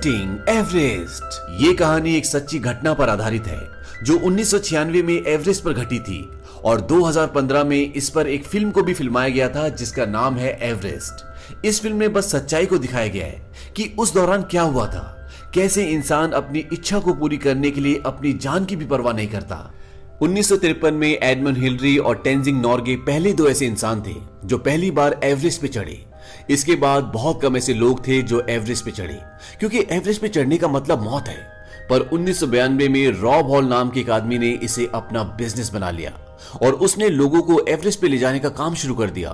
Everest. ये कहानी एक सच्ची घटना पर आधारित है जो 1996 में एवरेस्ट पर घटी थी और 2015 में इस पर एक फिल्म को भी फिल्माया गया था जिसका नाम है एवरेस्ट। इस फिल्म में बस सच्चाई को दिखाया गया है कि उस दौरान क्या हुआ था, कैसे इंसान अपनी इच्छा को पूरी करने के लिए अपनी जान की भी परवाह नहीं करता। 1953 में एडमंड हिलरी और टेंजिंग नोर्गे पहले दो ऐसे इंसान थे जो पहली बार एवरेस्ट पे चढ़े। इसके बाद बहुत कम ऐसे लोग थे जो एवरेस्ट पे चढ़े, क्योंकि एवरेस्ट पे चढ़ने का मतलब मौत है। पर 1992 में रॉब हॉल नाम के एक आदमी ने इसे अपना बिजनेस बना लिया और उसने लोगों को एवरेस्ट पे ले जाने का काम शुरू कर दिया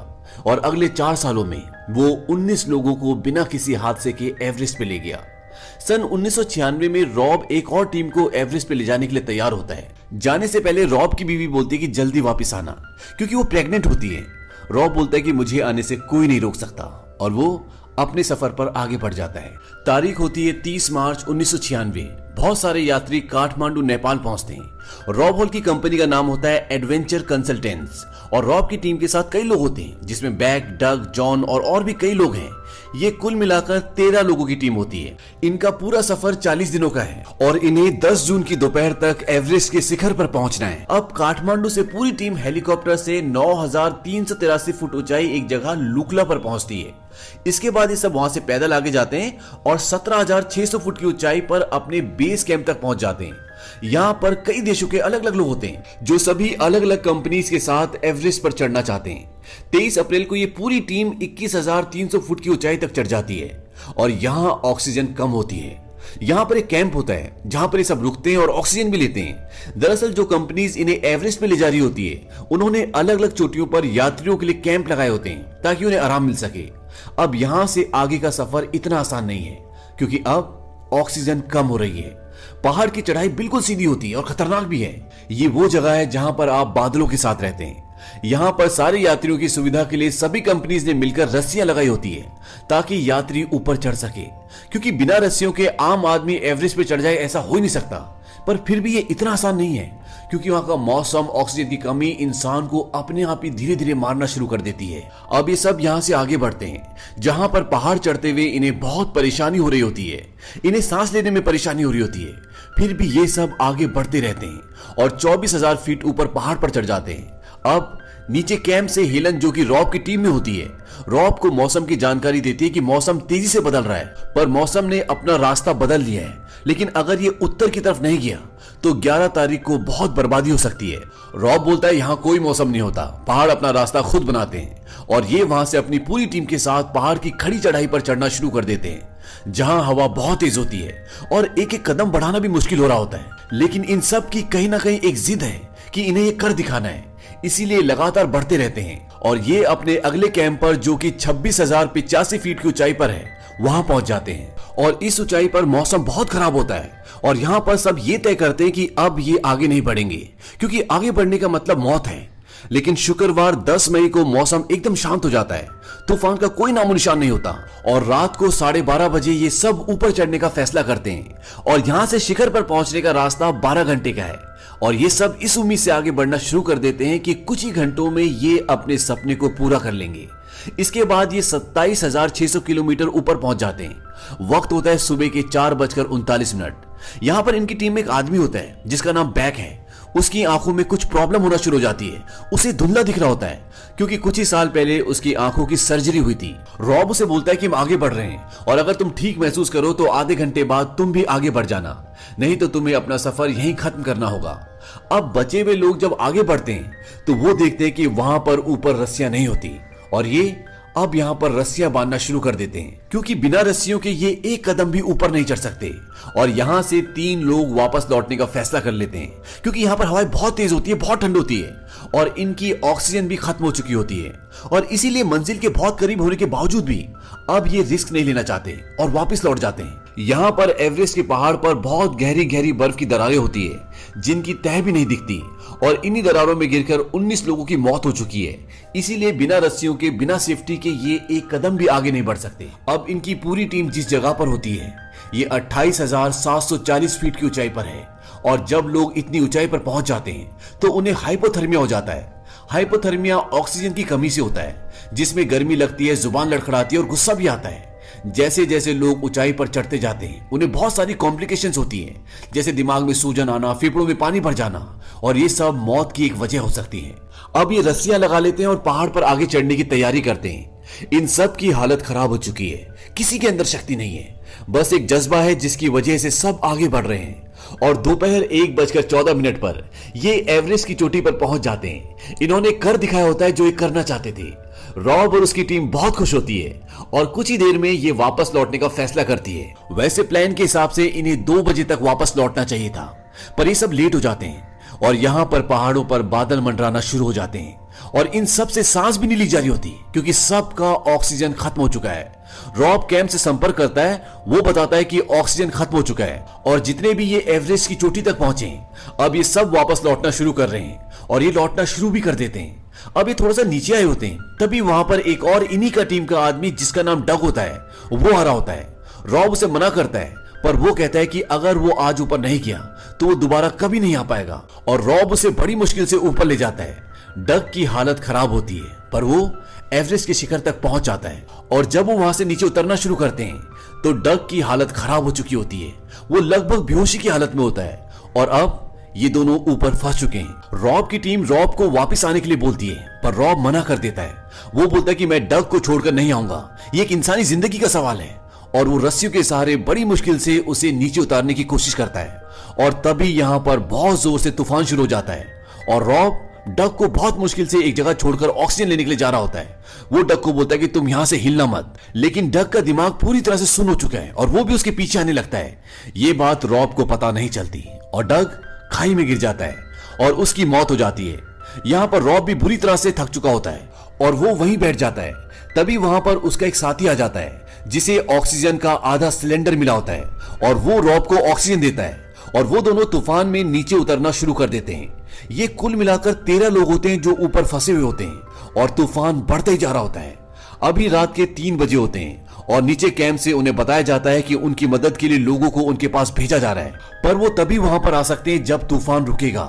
और अगले 4 सालों में वो 19 लोगों को बिना किसी हादसे के एवरेस्ट पे ले गया। सन 1996 में रॉब एक और टीम को एवरेस्ट पे ले जाने के लिए तैयार होता है। जाने से पहले रॉब की बीवी बोलती है कि जल्दी वापस आना, क्योंकि वो प्रेग्नेंट होती है। रॉब बोलता है कि मुझे आने से कोई नहीं रोक सकता और वो अपने सफर पर आगे बढ़ जाता है। तारीख होती है 30 मार्च 1996। बहुत सारे यात्री काठमांडू नेपाल पहुंचते हैं। रॉब हॉल की कंपनी का नाम होता है एडवेंचर कंसल्टेंट्स और रॉब की टीम के साथ कई लोग होते हैं जिसमें बैक, डग, जॉन और भी कई लोग हैं। ये कुल मिलाकर 13 लोगों की टीम होती है। इनका पूरा सफर 40 दिनों का है और इन्हें 10 जून की दोपहर तक एवरेस्ट के शिखर पर पहुंचना है। अब काठमांडू से पूरी टीम हेलीकॉप्टर से 9383 फुट ऊंचाई एक जगह लुकला पर पहुंचती है। इसके बाद ये सब वहां से पैदल आगे जाते हैं और 17600 फुट की ऊंचाई पर अपने बेस कैंप तक पहुंच जाते हैं। यहाँ पर कई देशों के अलग अलग लोग होते हैं जो सभी अलग अलग कंपनीज के साथ एवरेस्ट पर चढ़ना चाहते हैं। 23 अप्रैल को ये पूरी टीम 21300 फुट की ऊंचाई तक चढ़ जाती है और यहाँ ऑक्सीजन कम होती है। यहाँ पर एक कैंप होता है जहां पर ये सब रुकते हैं और ऑक्सीजन भी लेते हैं। दरअसल जो कंपनीज इन्हें एवरेस्ट पे ले जा रही होती है उन्होंने अलग अलग चोटियों पर यात्रियों के लिए कैंप लगाए होते हैं ताकि उन्हें आराम मिल सके। अब यहां से आगे का सफर इतना आसान नहीं है क्योंकि अब ऑक्सीजन कम हो रही है। पहाड़ की चढ़ाई बिल्कुल सीधी होती है और खतरनाक भी है। ये वो जगह है जहां पर आप बादलों के साथ रहते हैं। यहाँ पर सारे यात्रियों की सुविधा के लिए सभी कंपनीज ने मिलकर रस्सियां लगाई होती है ताकि यात्री ऊपर चढ़ सके, क्योंकि बिना रस्सियों के आम आदमी एवरेस्ट पे चढ़ जाए ऐसा हो ही नहीं सकता। पर फिर भी ये इतना आसान नहीं है क्योंकि वहां का मौसम, ऑक्सीजन की कमी इंसान को अपने आप ही धीरे धीरे मारना शुरू कर देती है। अब ये सब यहाँ से आगे बढ़ते हैं जहां पर पहाड़ चढ़ते हुए इन्हें बहुत परेशानी हो रही होती है। इन्हें सांस लेने में परेशानी हो रही होती है। फिर भी ये सब आगे बढ़ते रहते हैं और 24,000 फीट ऊपर पहाड़ पर चढ़ जाते हैं। अब नीचे कैंप से हेलन, जो कि रॉब की टीम में होती है, रॉब को मौसम की जानकारी देती है कि मौसम तेजी से बदल रहा है। पर मौसम ने अपना रास्ता बदल लिया है, लेकिन अगर ये उत्तर की तरफ नहीं गया तो 11 तारीख को बहुत बर्बादी हो सकती है। रॉब बोलता है यहाँ कोई मौसम नहीं होता, पहाड़ अपना रास्ता खुद बनाते हैं और ये वहां से अपनी पूरी टीम के साथ पहाड़ की खड़ी चढ़ाई पर चढ़ना शुरू कर देते हैं जहां हवा बहुत तेज होती है और एक एक कदम बढ़ाना भी मुश्किल हो रहा होता है। लेकिन इन सब की कहीं ना कहीं एक जिद है कि इन्हें ये कर दिखाना है, इसीलिए लगातार बढ़ते रहते हैं और ये अपने अगले कैंप पर, जो कि 26,085 फीट की ऊंचाई पर है, वहां पहुंच जाते हैं। और इस ऊंचाई पर मौसम बहुत खराब होता है और यहाँ पर सब ये तय करते हैं कि अब ये आगे नहीं बढ़ेंगे क्योंकि आगे बढ़ने का मतलब मौत है। लेकिन शुक्रवार 10 मई को मौसम एकदम शांत हो जाता है। तूफान का कोई नामो निशान नहीं होता और रात को 12:30 बजे ये सब ऊपर चढ़ने का फैसला करते हैं और यहाँ से शिखर पर पहुंचने का रास्ता 12 घंटे का है। और ये सब इस उम्मीद से आगे बढ़ना शुरू कर देते हैं कि कुछ ही घंटों में ये अपने सपने को पूरा कर लेंगे। इसके बाद ये 27,600 किलोमीटर ऊपर पहुंच जाते हैं। वक्त होता है सुबह के 4:39। यहाँ पर इनकी टीम में एक आदमी होता है जिसका नाम बैक है। उसकी आंखों में कुछ प्रॉब्लम होना शुरू हो जाती है। उसे धुंधला दिख रहा होता है क्योंकि कुछ ही साल पहले उसकी आंखों की सर्जरी हुई थी। रॉब उसे बोलता है कि हम आगे बढ़ रहे हैं और अगर तुम ठीक महसूस करो तो आधे घंटे बाद तुम भी आगे बढ़ जाना, नहीं तो तुम्हें अपना सफर यहीं खत्म करना होगा। अब बचे हुए लोग जब आगे बढ़ते हैं तो वो देखते हैं कि वहां पर ऊपर रस्सियां नहीं होती और ये अब यहाँ पर रस्सियां बांधना शुरू कर देते हैं क्योंकि बिना रस्सियों के ये एक कदम भी ऊपर नहीं चढ़ सकते। और यहाँ से 3 लोग वापस लौटने का फैसला कर लेते हैं क्योंकि यहाँ पर हवाएं बहुत तेज होती है, बहुत ठंड होती है और इनकी ऑक्सीजन भी खत्म हो चुकी होती है और इसीलिए मंजिल के बहुत करीब होने के बावजूद भी अब ये रिस्क नहीं लेना चाहते और वापस लौट जाते हैं। यहाँ पर एवरेस्ट के पहाड़ पर बहुत गहरी गहरी बर्फ की दरारें होती है जिनकी तह भी नहीं दिखती और इन्हीं दरारों में गिरकर 19 लोगों की मौत हो चुकी है। इसीलिए बिना रस्सियों के, बिना सेफ्टी के ये एक कदम भी आगे नहीं बढ़ सकते। अब इनकी पूरी टीम जिस जगह पर होती है ये 28,740 फीट की ऊंचाई पर है और जब लोग इतनी ऊंचाई पर पहुंच जाते हैं तो उन्हें हाइपोथर्मिया हो जाता है। हाइपोथर्मिया ऑक्सीजन की कमी से होता है जिसमें गर्मी लगती है, जुबान लड़खड़ाती है और गुस्सा भी आता है। जैसे जैसे लोग ऊंचाई पर चढ़ते जाते हैं उन्हें बहुत सारी कॉम्प्लिकेशंस होती हैं, जैसे दिमाग में सूजन आना, फेफड़ों में पानी भर जाना, और ये सब मौत की एक वजह हो सकती है। अब ये रस्सियां लगा लेते हैं और पहाड़ पर आगे चढ़ने की तैयारी करते हैं। इन सब की हालत खराब हो चुकी है, किसी के अंदर शक्ति नहीं है, बस एक जज्बा है जिसकी वजह से सब आगे बढ़ रहे हैं। और दोपहर 1:14 पर ये एवरेस्ट की चोटी पर पहुंच जाते हैं। इन्होंने कर दिखाया होता है जो ये करना चाहते थे। रॉब और उसकी टीम बहुत खुश होती है और कुछ ही देर में ये वापस लौटने का फैसला करती है। वैसे प्लान के हिसाब से इन्हें 2 बजे तक वापस लौटना चाहिए था, पर ये सब लेट हो जाते हैं और यहाँ पर पहाड़ों पर बादल मंडराना शुरू हो जाते हैं और इन सब से सांस भी नहीं ली जा रही होती क्योंकि सबका ऑक्सीजन खत्म हो चुका है। रॉब कैंप से संपर्क करता है, वो बताता है कि ऑक्सीजन खत्म हो चुका है और जितने भी ये एवरेस्ट की चोटी तक पहुंचे अब ये सब वापस लौटना शुरू कर रहे हैं और ये लौटना शुरू भी कर देते हैं। अब ये थोड़ा सा नीचे आए होते हैं, तभी वहां पर एक और इन्हीं का टीम का आदमी जिसका नाम डग होता है वो आ रहा होता है। रॉब उसे मना करता है पर वो कहता है कि अगर वो आज ऊपर नहीं किया तो वो दोबारा कभी नहीं आ पाएगा और रॉब उसे बड़ी मुश्किल से ऊपर ले जाता है। डग की हालत खराब होती है पर वो एवरेस्ट के शिखर तक पहुंच जाता है और जब वो वहां से नीचे उतरना शुरू करते हैं तो डग की हालत खराब हो चुकी होती है। वो लगभग बेहोशी की हालत में होता है और अब ये दोनों ऊपर फंस चुके हैं। रॉब की टीम रॉब को वापस आने के लिए बोलती है पर रॉब मना कर देता है। वो बोलता है कि मैं डग को छोड़कर नहीं आऊंगा, ये एक इंसानी जिंदगी का सवाल है, और वो रस्सियों के सहारे बड़ी मुश्किल से उसे नीचे उतारने की कोशिश करता है। और तभी यहाँ पर बहुत जोर से तूफान शुरू हो जाता है और रॉब डग को बहुत मुश्किल से एक जगह छोड़कर ऑक्सीजन लेने के लिए जा रहा होता है। वो डग को बोलता है कि तुम यहां से हिलना मत, लेकिन डग का दिमाग पूरी तरह से सुन हो चुका है और वो भी उसके पीछे आने लगता है। ये बात रॉब को पता नहीं चलती और डग खाई में गिर जाता है और उसकी मौत हो जाती है। यहाँ पर रॉब भी बुरी तरह से थक चुका होता है और वो वहीं बैठ जाता है। तभी वहां पर उसका एक साथी आ जाता है जिसे ऑक्सीजन का आधा सिलेंडर मिला होता है और वो रॉब को ऑक्सीजन देता है और वो दोनों तूफान में नीचे उतरना शुरू कर देते हैं। ये कुल मिलाकर 13 लोग होते हैं जो ऊपर फंसे हुए होते हैं और तूफान बढ़ते ही जा रहा होता है। अभी रात के 3 बजे होते हैं और नीचे कैंप से उन्हें बताया जाता है कि उनकी मदद के लिए लोगों को उनके पास भेजा जा रहा है, पर वो तभी वहां पर आ सकते हैं जब तूफान रुकेगा।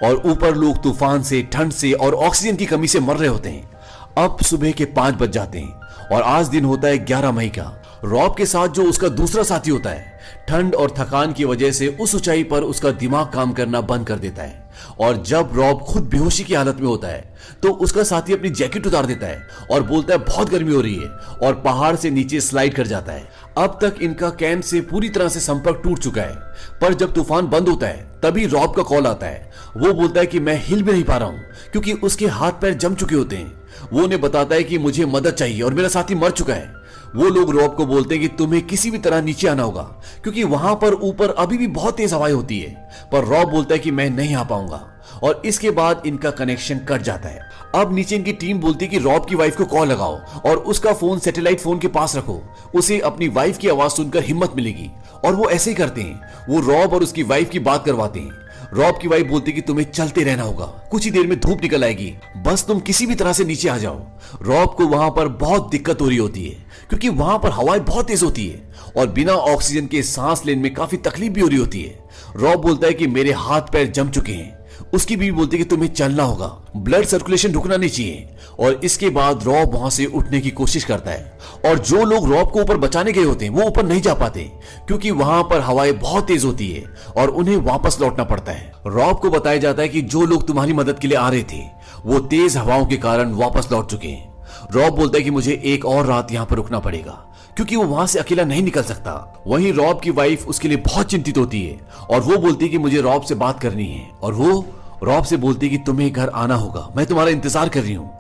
और ऊपर लोग तूफान से, ठंड से और ऑक्सीजन की कमी से मर रहे होते हैं। अब सुबह के 5 बज जाते हैं और आज दिन होता है 11 मई का। रॉब के साथ जो उसका दूसरा साथी होता है, ठंड और थकान की वजह से उस ऊंचाई पर उसका दिमाग काम करना बंद कर देता है और जब रॉब खुद बेहोशी की हालत में होता है तो उसका साथी अपनी जैकेट उतार देता है और बोलता है बहुत गर्मी हो रही है और पहाड़ से नीचे स्लाइड कर जाता है। अब तक इनका कैंप से पूरी तरह से संपर्क टूट चुका है, पर जब तूफान बंद होता है तभी रॉब का कॉल आता है। वो बोलता है कि मैं हिल भी नहीं पा रहा हूं क्योंकि उसके हाथ पैर जम चुके होते हैं। वो उन्हें बताता है कि मुझे मदद चाहिए और मेरा साथी मर चुका है। वो लोग रॉब को बोलते हैं कि तुम्हें किसी भी तरह नीचे आना होगा क्योंकि वहां पर ऊपर अभी भी बहुत तेज हवाएं होती है, पर रॉब बोलता है कि मैं नहीं आ पाऊंगा और इसके बाद इनका कनेक्शन कट जाता है। अब नीचे इनकी टीम बोलती है कि रॉब की वाइफ को कॉल लगाओ और उसका फोन सैटेलाइट फोन के पास रखो, उसे अपनी वाइफ की आवाज सुनकर हिम्मत मिलेगी। और वो ऐसे ही करते हैं। वो रॉब और उसकी वाइफ की बात करवाते हैं। रॉब की वाइफ बोलती है कि तुम्हें चलते रहना होगा, कुछ ही देर में धूप निकल आएगी, बस तुम किसी भी तरह से नीचे आ जाओ। रॉब को वहां पर बहुत दिक्कत हो रही होती है क्योंकि वहां पर हवाएं बहुत तेज होती है और बिना ऑक्सीजन के सांस लेने में काफी तकलीफ भी हो रही होती है। रॉब बोलता है कि मेरे हाथ पैर जम चुके हैं। उसकी बीवी बोलती है कि तुम्हें चलना होगा, ब्लड सर्कुलेशन रुकना नहीं चाहिए। और इसके बाद रॉब वहां से उठने की कोशिश करता है और जो लोग रॉब को ऊपर बचाने गए होते हैं वो ऊपर नहीं जा पाते क्योंकि वहां पर हवाएं बहुत तेज होती है और उन्हें वापस लौटना पड़ता है। रॉब को बताया जाता है कि जो लोग तुम्हारी मदद के लिए आ रहे थे वो तेज हवाओं के कारण वापस लौट चुके हैं। रॉब बोलता है कि मुझे एक और रात यहाँ पर रुकना पड़ेगा क्योंकि वो वहां से अकेला नहीं निकल सकता। वहीं रॉब की वाइफ उसके लिए बहुत चिंतित होती है और वो बोलती है कि मुझे रॉब से बात करनी है और वो रॉब से बोलती है कि तुम्हें घर आना होगा, मैं तुम्हारा इंतजार कर रही हूँ।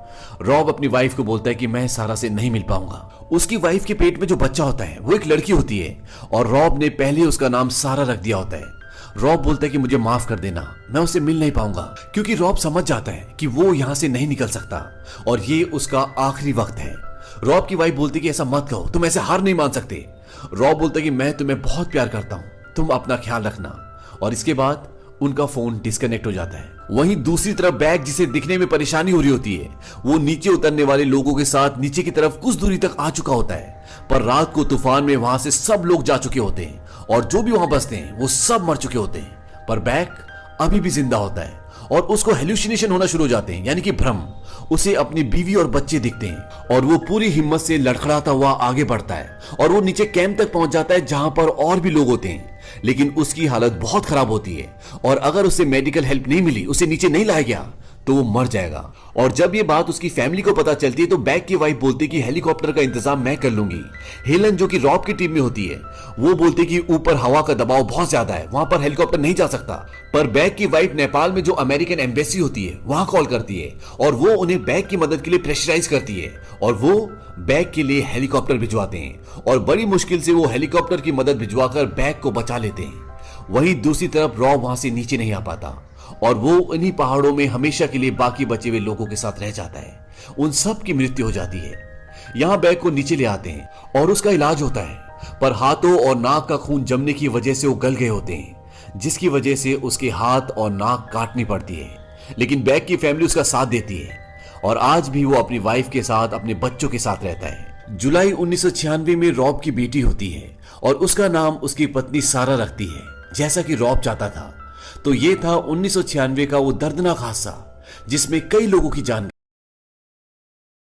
रॉब अपनी वाइफ को बोलता है कि मैं सारा से नहीं मिल पाऊंगा। उसकी वाइफ के पेट में जो बच्चा होता है वो एक लड़की होती है और रॉब ने पहले उसका नाम सारा रख दिया होता है। रॉब बोलता है कि मुझे माफ कर देना, मैं उससे मिल नहीं पाऊंगा क्योंकि रॉब समझ जाता है कि वो यहाँ से नहीं निकल सकता और ये उसका आखिरी वक्त है। रॉब की वाइफ बोलती है कि ऐसा मत कहो, तुम ऐसे हार नहीं मान सकते। रॉब बोलता है कि मैं तुम्हें बहुत प्यार करता हूँ, तुम अपना ख्याल रखना। और इसके बाद उनका फोन डिस्कनेक्ट हो जाता है। वहीं दूसरी तरफ बैग, जिसे दिखने में परेशानी हो रही होती है, वो नीचे उतरने वाले लोगों के साथ नीचे की तरफ कुछ दूरी तक आ चुका होता है, पर रात को तूफान में वहां से सब लोग जा चुके होते हैं और जो भी वहां बसते हैं वो सब मर चुके होते हैं, पर बैग अभी भी जिंदा होता है और उसको हेल्यूसिनेशन होना शुरू हो जाते हैं, यानी कि भ्रम। उसे अपनी बीवी और बच्चे दिखते हैं और वो पूरी हिम्मत से लड़खड़ाता हुआ आगे बढ़ता है और वो नीचे कैंप तक पहुंच जाता है जहां पर और भी लोग होते हैं। लेकिन उसकी हालत बहुत खराब होती है और अगर उसे मेडिकल हेल्प नहीं मिली, उसे नीचे नहीं लाया गया, तो वो मर जाएगा। और जब ये बात उसकी फैमिली को पता चलती है तो बैग की वाइफ बोलती है कि हेलीकॉप्टर का इंतजाम मैं कर लूंगी। हेलन जो कि रॉब की टीम में होती है, वो बोलती कि ऊपर हवा का दबाव बहुत ज्यादा है, वहां पर हेलीकॉप्टर नहीं जा सकता। पर बैग की वाइफ नेपाल में जो अमेरिकन एम्बेसी होती है वहां कॉल करती है और वो उन्हें बैग की मदद के लिए प्रेशराइज करती है और वो बैग के लिए हेलीकॉप्टर भिजवाते हैं और बड़ी मुश्किल से वो हेलीकॉप्टर की मदद भिजवाकर बैग को बचा लेते हैं। वहीं दूसरी तरफ रॉब वहां से नीचे नहीं आ पाता और वो इन्हीं पहाड़ों में हमेशा के लिए बाकी बचे हुए लोगों के साथ रह जाता है। उन सब की मृत्यु हो जाती है। यहाँ बैग को नीचे ले आते हैं और उसका इलाज होता है, पर हाथों और नाक का खून जमने की वजह से वो गल गए होते हैं, जिसकी वजह से उसके हाथ और नाक काटनी पड़ती है। लेकिन बैग की फैमिली उसका साथ देती है और आज भी वो अपनी वाइफ के साथ, अपने बच्चों के साथ रहता है। जुलाई 1996 में रॉब की बेटी होती है और उसका नाम उसकी पत्नी सारा रखती है, जैसा कि रॉब चाहता था। तो ये था 1996 का वो दर्दनाक हादसा जिसमें कई लोगों की जान